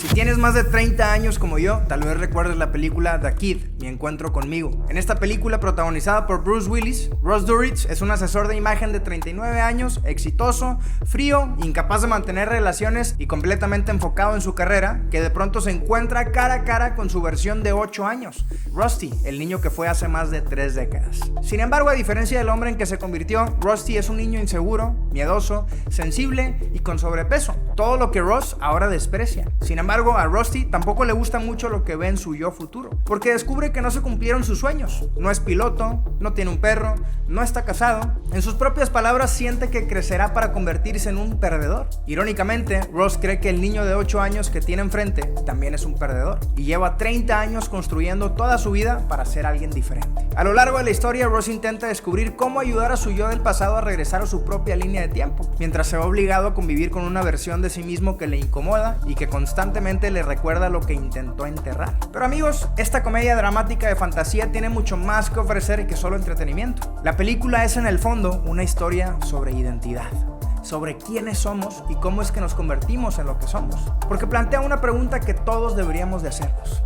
Si tienes más de 30 años como yo, tal vez recuerdes la película The Kid, Mi Encuentro Conmigo. En esta película, protagonizada por Bruce Willis, Ross Dourif es un asesor de imagen de 39 años, exitoso, frío, incapaz de mantener relaciones y completamente enfocado en su carrera, que de pronto se encuentra cara a cara con su versión de 8 años, Rusty, el niño que fue hace más de 3 décadas. Sin embargo, a diferencia del hombre en que se convirtió, Rusty es un niño inseguro, miedoso, sensible y con sobrepeso, todo lo que Ross ahora desprecia. Sin embargo, a Rusty tampoco le gusta mucho lo que ve en su yo futuro, porque descubre que no se cumplieron sus sueños. No es piloto, no tiene un perro, no está casado. En sus propias palabras, siente que crecerá para convertirse en un perdedor. Irónicamente, Ross cree que el niño de 8 años que tiene enfrente también es un perdedor y lleva 30 años construyendo toda su vida para ser alguien diferente. A lo largo de la historia, Ross intenta descubrir cómo ayudar a su yo del pasado a regresar a su propia línea de tiempo, mientras se va obligado a convivir con una versión de sí mismo que le incomoda y que constantemente le recuerda lo que intentó enterrar. Pero amigos, esta comedia dramática de fantasía tiene mucho más que ofrecer que solo entretenimiento. La película es en el fondo una historia sobre identidad, sobre quiénes somos y cómo es que nos convertimos en lo que somos, porque plantea una pregunta que todos deberíamos de hacernos.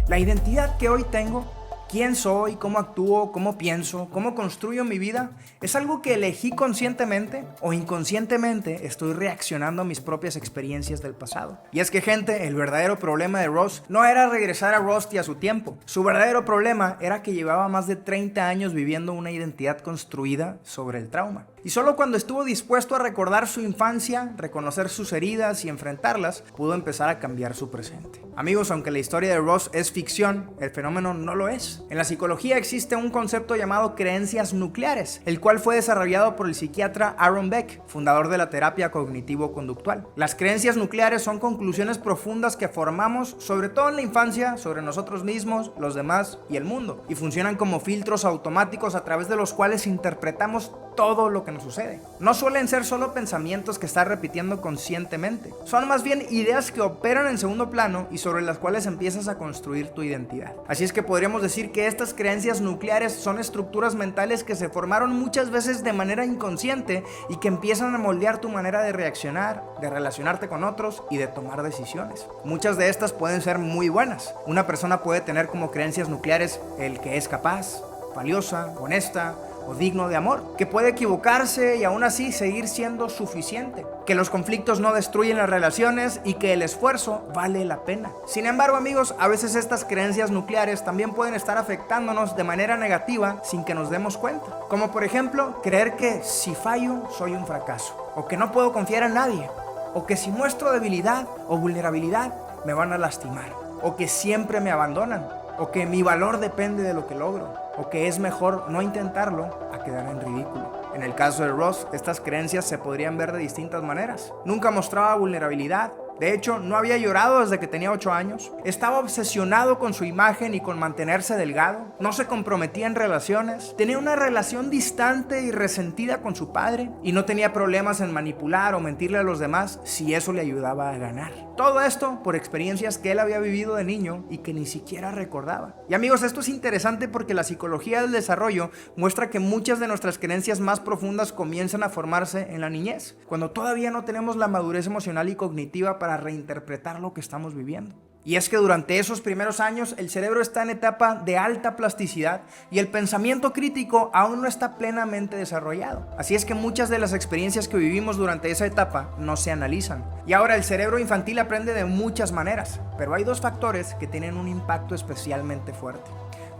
La identidad que hoy tengo, quién soy, cómo actúo, cómo pienso, cómo construyo mi vida, ¿es algo que elegí conscientemente o inconscientemente estoy reaccionando a mis propias experiencias del pasado? Y es que, gente, el verdadero problema de Ross no era regresar a Rusty a su tiempo. Su verdadero problema era que llevaba más de 30 años viviendo una identidad construida sobre el trauma. Y solo cuando estuvo dispuesto a recordar su infancia, reconocer sus heridas y enfrentarlas, pudo empezar a cambiar su presente. Amigos, aunque la historia de Ross es ficción, el fenómeno no lo es. En la psicología existe un concepto llamado creencias nucleares, el cual fue desarrollado por el psiquiatra Aaron Beck, fundador de la terapia cognitivo-conductual. Las creencias nucleares son conclusiones profundas que formamos, sobre todo en la infancia, sobre nosotros mismos, los demás y el mundo, y funcionan como filtros automáticos a través de los cuales interpretamos todo lo que nos sucede. No suelen ser solo pensamientos que estás repitiendo conscientemente, son más bien ideas que operan en segundo plano y sobre las cuales empiezas a construir tu identidad. Así es que podríamos decir que estas creencias nucleares son estructuras mentales que se formaron muchas veces de manera inconsciente y que empiezan a moldear tu manera de reaccionar, de relacionarte con otros y de tomar decisiones. Muchas de estas pueden ser muy buenas. Una persona puede tener como creencias nucleares el que es capaz, valiosa, honesta o digno de amor, que puede equivocarse y aún así seguir siendo suficiente, que los conflictos no destruyen las relaciones y que el esfuerzo vale la pena. Sin embargo, amigos, a veces estas creencias nucleares también pueden estar afectándonos de manera negativa sin que nos demos cuenta, como por ejemplo, creer que si fallo soy un fracaso, o que no puedo confiar en nadie, o que si muestro debilidad o vulnerabilidad me van a lastimar, o que siempre me abandonan, o que mi valor depende de lo que logro, o que es mejor no intentarlo a quedar en ridículo. En el caso de Ross, estas creencias se podrían ver de distintas maneras. Nunca mostraba vulnerabilidad. De hecho, no había llorado desde que tenía 8 años. Estaba obsesionado con su imagen y con mantenerse delgado. No se comprometía en relaciones. Tenía una relación distante y resentida con su padre. Y no tenía problemas en manipular o mentirle a los demás si eso le ayudaba a ganar. Todo esto por experiencias que él había vivido de niño y que ni siquiera recordaba. Y amigos, esto es interesante porque la psicología del desarrollo muestra que muchas de nuestras creencias más profundas comienzan a formarse en la niñez, cuando todavía no tenemos la madurez emocional y cognitiva para reinterpretar lo que estamos viviendo. Y es que durante esos primeros años el cerebro está en etapa de alta plasticidad y el pensamiento crítico aún no está plenamente desarrollado. Así es que muchas de las experiencias que vivimos durante esa etapa no se analizan. Y ahora el cerebro infantil aprende de muchas maneras, pero hay 2 factores que tienen un impacto especialmente fuerte: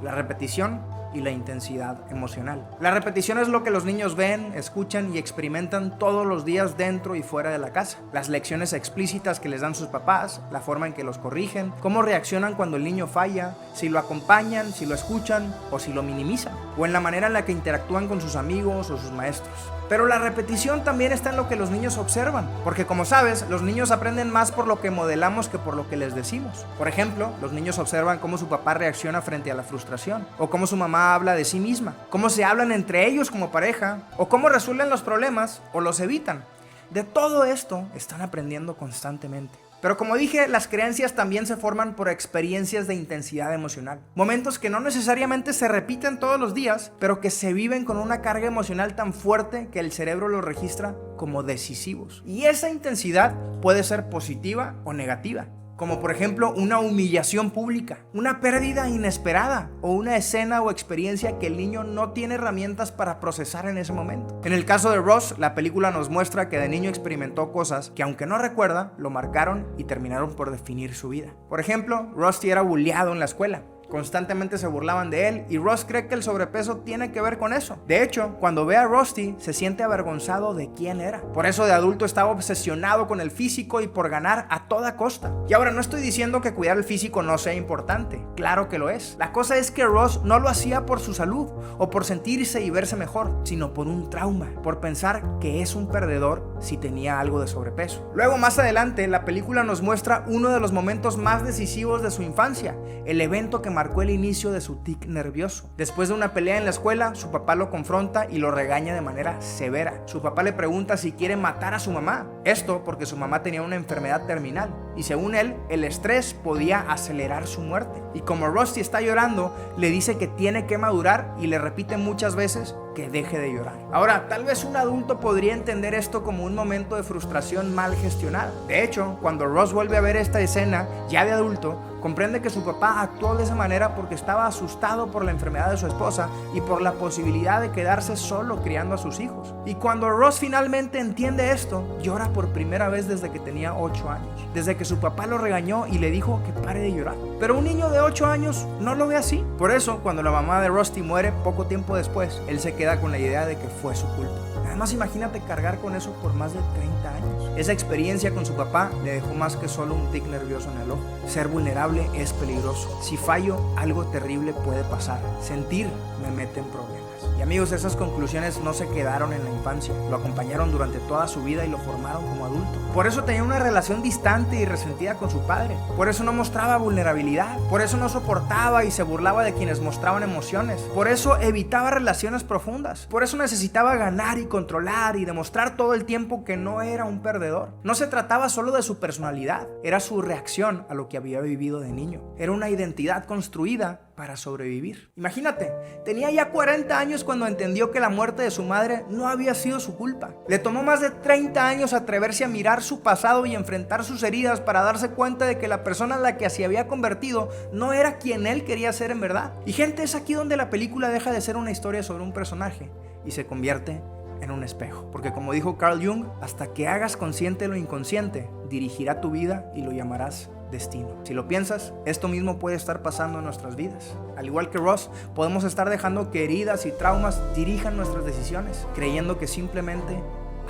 la repetición y la intensidad emocional. La repetición es lo que los niños ven, escuchan y experimentan todos los días dentro y fuera de la casa. Las lecciones explícitas que les dan sus papás, la forma en que los corrigen, cómo reaccionan cuando el niño falla, si lo acompañan, si lo escuchan o si lo minimizan, o en la manera en la que interactúan con sus amigos o sus maestros. Pero la repetición también está en lo que los niños observan, porque como sabes, los niños aprenden más por lo que modelamos que por lo que les decimos. Por ejemplo, los niños observan cómo su papá reacciona frente a la frustración, o cómo su mamá habla de sí misma, cómo se hablan entre ellos como pareja, o cómo resuelven los problemas o los evitan. De todo esto están aprendiendo constantemente. Pero como dije, las creencias también se forman por experiencias de intensidad emocional. Momentos que no necesariamente se repiten todos los días, pero que se viven con una carga emocional tan fuerte que el cerebro los registra como decisivos. Y esa intensidad puede ser positiva o negativa. como por ejemplo una humillación pública, una pérdida inesperada o una escena o experiencia que el niño no tiene herramientas para procesar en ese momento. En el caso de Ross, la película nos muestra que de niño experimentó cosas que, aunque no recuerda, lo marcaron y terminaron por definir su vida. Por ejemplo, Rusty era bulleado en la escuela. Constantemente se burlaban de él y Ross cree que el sobrepeso tiene que ver con eso. De hecho, cuando ve a Rusty, se siente avergonzado de quién era. Por eso de adulto estaba obsesionado con el físico y por ganar a toda costa. Y ahora no estoy diciendo que cuidar el físico no sea importante, claro que lo es. La cosa es que Ross no lo hacía por su salud o por sentirse y verse mejor, sino por un trauma, por pensar que es un perdedor si tenía algo de sobrepeso. Luego, más adelante, la película nos muestra uno de los momentos más decisivos de su infancia, el evento que marcó el inicio de su tic nervioso. Después de una pelea en la escuela, su papá lo confronta y lo regaña de manera severa. Su papá le pregunta si quiere matar a su mamá. Esto porque su mamá tenía una enfermedad terminal y según él, el estrés podía acelerar su muerte. Y como Rusty está llorando, le dice que tiene que madurar y le repite muchas veces que deje de llorar. Ahora, tal vez un adulto podría entender esto como un momento de frustración mal gestionada. De hecho, cuando Ross vuelve a ver esta escena, ya de adulto, comprende que su papá actuó de esa manera porque estaba asustado por la enfermedad de su esposa y por la posibilidad de quedarse solo criando a sus hijos. Y cuando Ross finalmente entiende esto, llora por primera vez desde que tenía 8 años. Desde que su papá lo regañó y le dijo que pare de llorar. Pero un niño de 8 años no lo ve así. Por eso, cuando la mamá de Rusty muere poco tiempo después, él se queda con la idea de que fue su culpa. Además, imagínate cargar con eso por más de 30 años. Esa experiencia con su papá le dejó más que solo un tic nervioso en el ojo. Ser vulnerable es peligroso. Si fallo, algo terrible puede pasar. Sentir me mete en problemas. Y amigos, esas conclusiones no se quedaron en la infancia, lo acompañaron durante toda su vida y lo formaron como adulto. Por eso tenía una relación distante y resentida con su padre. Por eso no mostraba vulnerabilidad. Por eso no soportaba y se burlaba de quienes mostraban emociones. Por eso evitaba relaciones profundas. Por eso necesitaba ganar y controlar y demostrar todo el tiempo que no era un perdedor. No se trataba solo de su personalidad, era su reacción a lo que había vivido de niño. Era una identidad construida para sobrevivir. Imagínate, tenía ya 40 años cuando entendió que la muerte de su madre no había sido su culpa. Le tomó más de 30 años atreverse a mirar su pasado y enfrentar sus heridas para darse cuenta de que la persona en la que se había convertido no era quien él quería ser en verdad. Y gente, es aquí donde la película deja de ser una historia sobre un personaje y se convierte en un espejo. Porque como dijo Carl Jung, hasta que hagas consciente lo inconsciente, dirigirá tu vida y lo llamarás destino. Si lo piensas, esto mismo puede estar pasando en nuestras vidas. Al igual que Ross, podemos estar dejando que heridas y traumas dirijan nuestras decisiones, creyendo que simplemente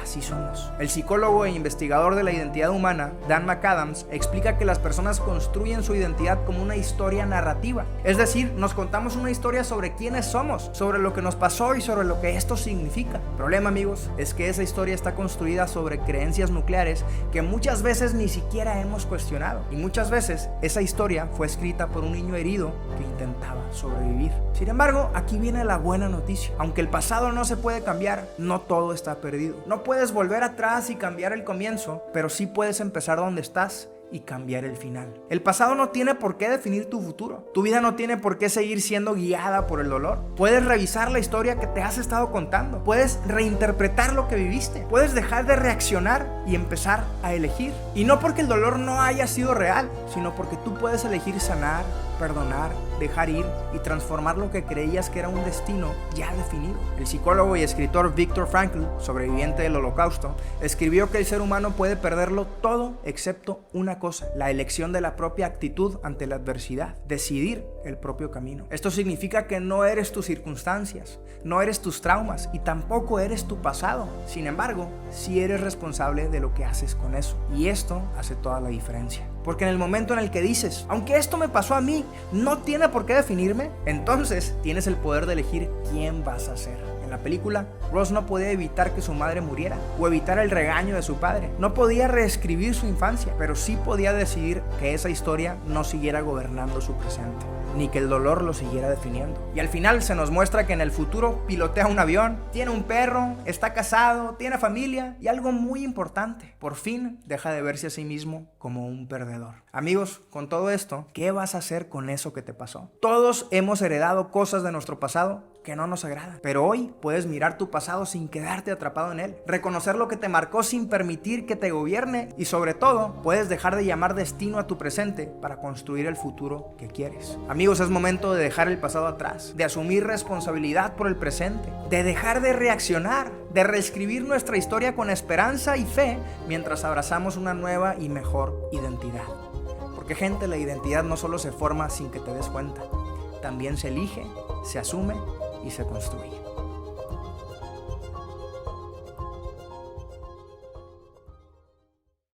así somos. El psicólogo e investigador de la identidad humana, Dan McAdams, explica que las personas construyen su identidad como una historia narrativa. Es decir, nos contamos una historia sobre quiénes somos, sobre lo que nos pasó y sobre lo que esto significa. El problema, amigos, es que esa historia está construida sobre creencias nucleares que muchas veces ni siquiera hemos cuestionado. Y muchas veces esa historia fue escrita por un niño herido que intentaba sobrevivir. Sin embargo, aquí viene la buena noticia. Aunque el pasado no se puede cambiar, no todo está perdido. No puedes volver atrás y cambiar el comienzo, pero sí puedes empezar donde estás y cambiar el final. El pasado no tiene por qué definir tu futuro. Tu vida no tiene por qué seguir siendo guiada por el dolor. Puedes revisar la historia que te has estado contando. Puedes reinterpretar lo que viviste. Puedes dejar de reaccionar y empezar a elegir. Y no porque el dolor no haya sido real, sino porque tú puedes elegir sanar, perdonar, dejar ir y transformar lo que creías que era un destino ya definido. El psicólogo y escritor Viktor Frankl, sobreviviente del Holocausto, escribió que el ser humano puede perderlo todo excepto una cosa: la elección de la propia actitud ante la adversidad, decidir el propio camino. Esto significa que no eres tus circunstancias, no eres tus traumas y tampoco eres tu pasado. Sin embargo, sí eres responsable de lo que haces con eso, y esto hace toda la diferencia. Porque en el momento en el que dices, aunque esto me pasó a mí, no tiene por qué definirme, entonces tienes el poder de elegir quién vas a ser. En la película, Ross no podía evitar que su madre muriera o evitar el regaño de su padre. No podía reescribir su infancia, pero sí podía decidir que esa historia no siguiera gobernando su presente. ni que el dolor lo siguiera definiendo. Y al final se nos muestra que en el futuro pilotea un avión, tiene un perro, está casado, tiene familia y algo muy importante, por fin deja de verse a sí mismo como un perdedor. Amigos, con todo esto, ¿qué vas a hacer con eso que te pasó? Todos hemos heredado cosas de nuestro pasado que no nos agradan, pero hoy puedes mirar tu pasado sin quedarte atrapado en él, reconocer lo que te marcó sin permitir que te gobierne y sobre todo puedes dejar de llamar destino a tu presente para construir el futuro que quieres. Amigos, es momento de dejar el pasado atrás, de asumir responsabilidad por el presente, de dejar de reaccionar, de reescribir nuestra historia con esperanza y fe mientras abrazamos una nueva y mejor identidad. Porque gente, la identidad no solo se forma sin que te des cuenta, también se elige, se asume y se construye.